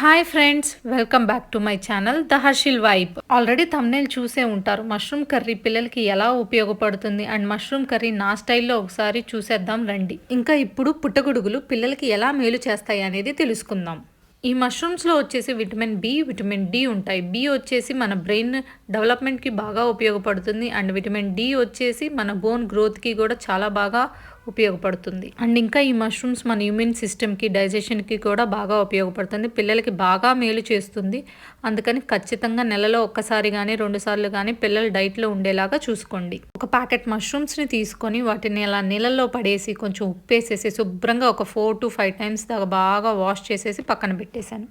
Hi friends, welcome back to my channel the Harshil vibe. Already thumbnail చూసే ఉంటారు. Mushroom curry పిల్లలకి ఎలా ఉపయోగపడుతుంది అండ్ మష్రూమ్ కర్రీ నా స్టైల్లో ఒకసారి చూసేద్దాం రండి. ఇంకా ఇప్పుడు పుట్టగొడుగులు పిల్లలకి ఎలా మేలు చేస్తాయి అనేది తెలుసుకుందాం. ఈ మష్రూమ్స్లో వచ్చేసి విటమిన్ బి, విటమిన్ డి ఉంటాయి. బి వచ్చేసి మన బ్రెయిన్ డెవలప్మెంట్కి బాగా ఉపయోగపడుతుంది అండ్ విటమిన్ డి వచ్చేసి మన బోన్ గ్రోత్కి కూడా చాలా బాగా ఉపయోగపడుతుంది. అండ్ ఇంకా ఈ మష్రూమ్స్ మన ఇమ్యూన్ సిస్టమ్కి, డైజెషన్కి కూడా బాగా ఉపయోగపడుతుంది. పిల్లలకి బాగా మేలు చేస్తుంది. అందుకని ఖచ్చితంగా నెలలో ఒక్కసారి కానీ 2 సార్లు కానీ పిల్లలు డైట్లో ఉండేలాగా చూసుకోండి. ఒక ప్యాకెట్ మష్రూమ్స్ని తీసుకొని వాటిని అలా నీళ్ళల్లో పడేసి కొంచెం ఉప్పేసేసి శుభ్రంగా ఒక 4 to 5 times దాకా బాగా వాష్ చేసేసి పక్కన పెట్టేశాను.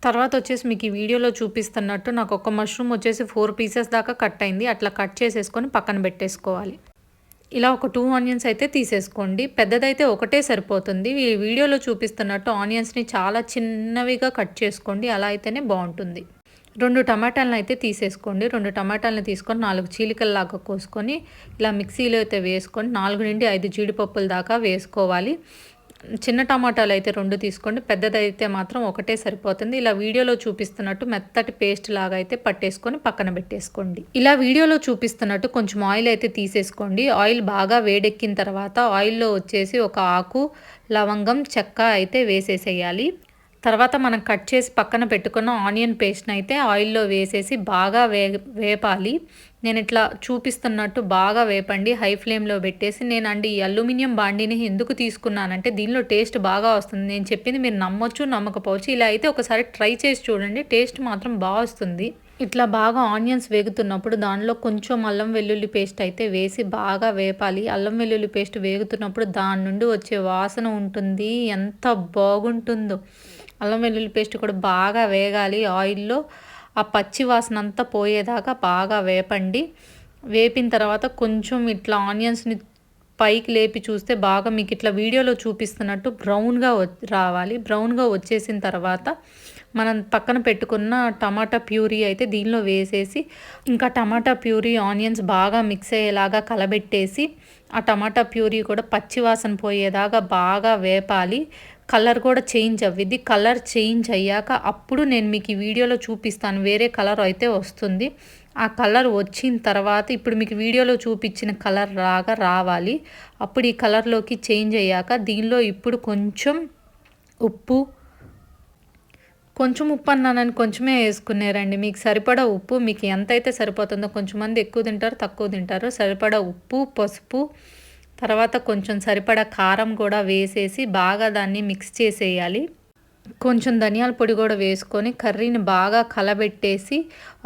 తర్వాత వచ్చేసి మీకు ఈ వీడియోలో చూపిస్తున్నట్టు నాకు ఒక మష్రూమ్ వచ్చేసి 4 pieces దాకా కట్ అయింది. అట్లా కట్ చేసేసుకొని పక్కన పెట్టేసుకోవాలి. ఇలా ఒక 2 ఆనియన్స్ అయితే తీసేసుకోండి. పెద్దదైతే ఒకటే సరిపోతుంది. ఈ వీడియోలో చూపిస్తున్నట్టు ఆనియన్స్ని చాలా చిన్నవిగా కట్ చేసుకోండి. అలా అయితేనే బాగుంటుంది. 2 టమాటాలను అయితే తీసేసుకోండి. 2 టమాటాలను తీసుకొని 4 చీలికల్లాగా కోసుకొని ఇలా మిక్సీలో అయితే వేసుకొని 4 నుండి 5 జీడిపప్పుల దాకా వేసుకోవాలి. చిన్న టమాటాలు అయితే 2 తీసుకోండి. పెద్దదైతే మాత్రం ఒకటే సరిపోతుంది. ఇలా వీడియోలో చూపిస్తున్నట్టు మెత్తటి పేస్ట్ లాగా అయితే పట్టేసుకొని పక్కన పెట్టేసుకోండి. ఇలా వీడియోలో చూపిస్తున్నట్టు కొంచెం ఆయిల్ అయితే తీసేసుకోండి. ఆయిల్ బాగా వేడెక్కిన తర్వాత ఆయిల్లో వచ్చేసి ఒక ఆకు, లవంగం, చెక్క అయితే వేసేసేయాలి. తర్వాత మనం కట్ చేసి పక్కన పెట్టుకున్న ఆనియన్ పేస్ట్ని అయితే ఆయిల్లో వేసేసి బాగా వేపాలి. నేను ఇట్లా చూపిస్తున్నట్టు బాగా వేపండి. హై ఫ్లేమ్లో పెట్టేసి ఈ అల్యూమినియం బాండీని ఎందుకు తీసుకున్నానంటే దీనిలో టేస్ట్ బాగా వస్తుంది. నేను చెప్పింది మీరు నమ్మొచ్చు, నమ్మకపోవచ్చు. ఇలా అయితే ఒకసారి ట్రై చేసి చూడండి. టేస్ట్ మాత్రం బాగా వస్తుంది. ఇట్లా బాగా ఆనియన్స్ వేగుతున్నప్పుడు దానిలో కొంచెం అల్లం వెల్లుల్లి పేస్ట్ అయితే వేసి బాగా వేపాలి. అల్లం వెల్లుల్లి పేస్ట్ వేగుతున్నప్పుడు దాని నుండి వచ్చే వాసన ఉంటుంది, ఎంత బాగుంటుందో. అల్లం వెల్లుల్లి పేస్ట్ కూడా బాగా వేగాలి ఆయిల్లో. ఆ పచ్చి వాసన అంతా పోయేదాకా బాగా వేపండి. వేపిన తర్వాత కొంచెం ఇట్లా ఆనియన్స్ని పైకి లేపి చూస్తే బాగా మీకు ఇట్లా వీడియోలో చూపిస్తున్నట్టు బ్రౌన్గా రావాలి. బ్రౌన్గా వచ్చేసిన తర్వాత మనం పక్కన పెట్టుకున్న టమాటా ప్యూరీ అయితే దీనిలో వేసేసి ఇంకా టమాటా ప్యూరీ ఆనియన్స్ బాగా మిక్స్ అయ్యేలాగా కలబెట్టేసి ఆ టమాటా ప్యూరీ కూడా పచ్చి వాసన పోయేదాకా బాగా వేపాలి. కలర్ కూడా చేంజ్ అవ్విద్ది. కలర్ చేంజ్ అయ్యాక అప్పుడు నేను మీకు ఈ వీడియోలో చూపిస్తాను. వేరే కలర్ అయితే వస్తుంది. ఆ కలర్ వచ్చిన తర్వాత ఇప్పుడు మీకు వీడియోలో చూపించిన కలర్ లాగా రావాలి. అప్పుడు ఈ కలర్లోకి చేంజ్ అయ్యాక దీనిలో ఇప్పుడు కొంచెం ఉప్పు అన్నానని కొంచెమే వేసుకున్నారండి. మీకు సరిపడా ఉప్పు, మీకు ఎంతైతే సరిపోతుందో, కొంచెం మంది ఎక్కువ తింటారు, తక్కువ తింటారు. సరిపడా ఉప్పు, పసుపు, తర్వాత కొంచెం సరిపడా కారం కూడా వేసేసి బాగా దాన్ని మిక్స్ చేసేయాలి. కొంచెం ధనియాల పొడి కూడా వేసుకొని కర్రీని బాగా కలబెట్టేసి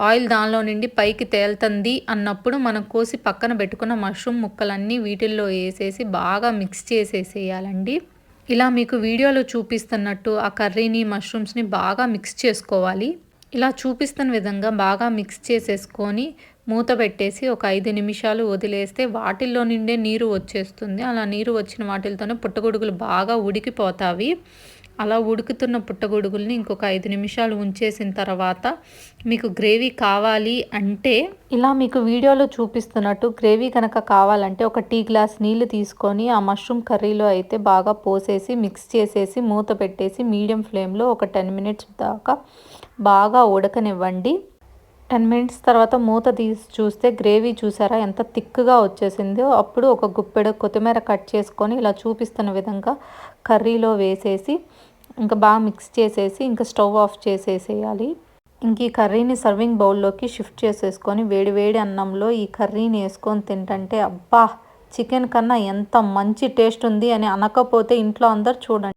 ఆయిల్ దానిలో నుండి పైకి తేలుతుంది అన్నప్పుడు మనం కోసి పక్కన పెట్టుకున్న మష్రూమ్ ముక్కలన్నీ వీటిల్లో వేసేసి బాగా మిక్స్ చేసేసేయాలండి. ఇలా మీకు వీడియోలో చూపిస్తున్నట్టు ఆ కర్రీని, మష్రూమ్స్ని బాగా మిక్స్ చేసుకోవాలి. ఇలా చూపిస్తున్న విధంగా బాగా మిక్స్ చేసేసుకొని మూత పెట్టేసి ఒక 5 నిమిషాలు వదిలేస్తే వాటిల్లో నిండే నీరు వచ్చేస్తుంది. అలా నీరు వచ్చిన వాటితోనే పుట్టగొడుగులు బాగా ఉడికిపోతాయి. అలా ఉడుకుతున్న పుట్టగొడుగుల్ని ఇంకొక 5 నిమిషాలు ఉంచేసిన తర్వాత మీకు గ్రేవీ కావాలి అంటే ఇలా మీకు వీడియోలో చూపిస్తున్నట్టు గ్రేవీ కనుక కావాలంటే ఒక టీ గ్లాస్ నీళ్లు తీసుకొని ఆ మష్రూమ్ కర్రీలో అయితే బాగా పోసేసి మిక్స్ చేసేసి మూత పెట్టేసి మీడియం ఫ్లేమ్లో ఒక 10 minutes దాకా బాగా ఉడకనివ్వండి. 10 minutes తర్వాత మూత తీసి చూస్తే గ్రేవీ చూసారా ఎంత థిక్గా వచ్చేసిందో. అప్పుడు ఒక గుప్పెడు కొత్తిమీర కట్ చేసుకొని ఇలా చూపిస్తున్న విధంగా కర్రీలో వేసేసి ఇంకా బాగా మిక్స్ చేసేసి ఇంకా స్టవ్ ఆఫ్ చేసేసేయాలి. ఇంక ఈ కర్రీని సర్వింగ్ బౌల్లోకి షిఫ్ట్ చేసేసుకొని వేడి వేడి అన్నంలో ఈ కర్రీని వేసుకొని తింటుంటే అబ్బా, చికెన్ కన్నా ఎంత మంచి టేస్ట్ ఉంది అని అనకపోతే ఇంట్లో అందరు చూడండి.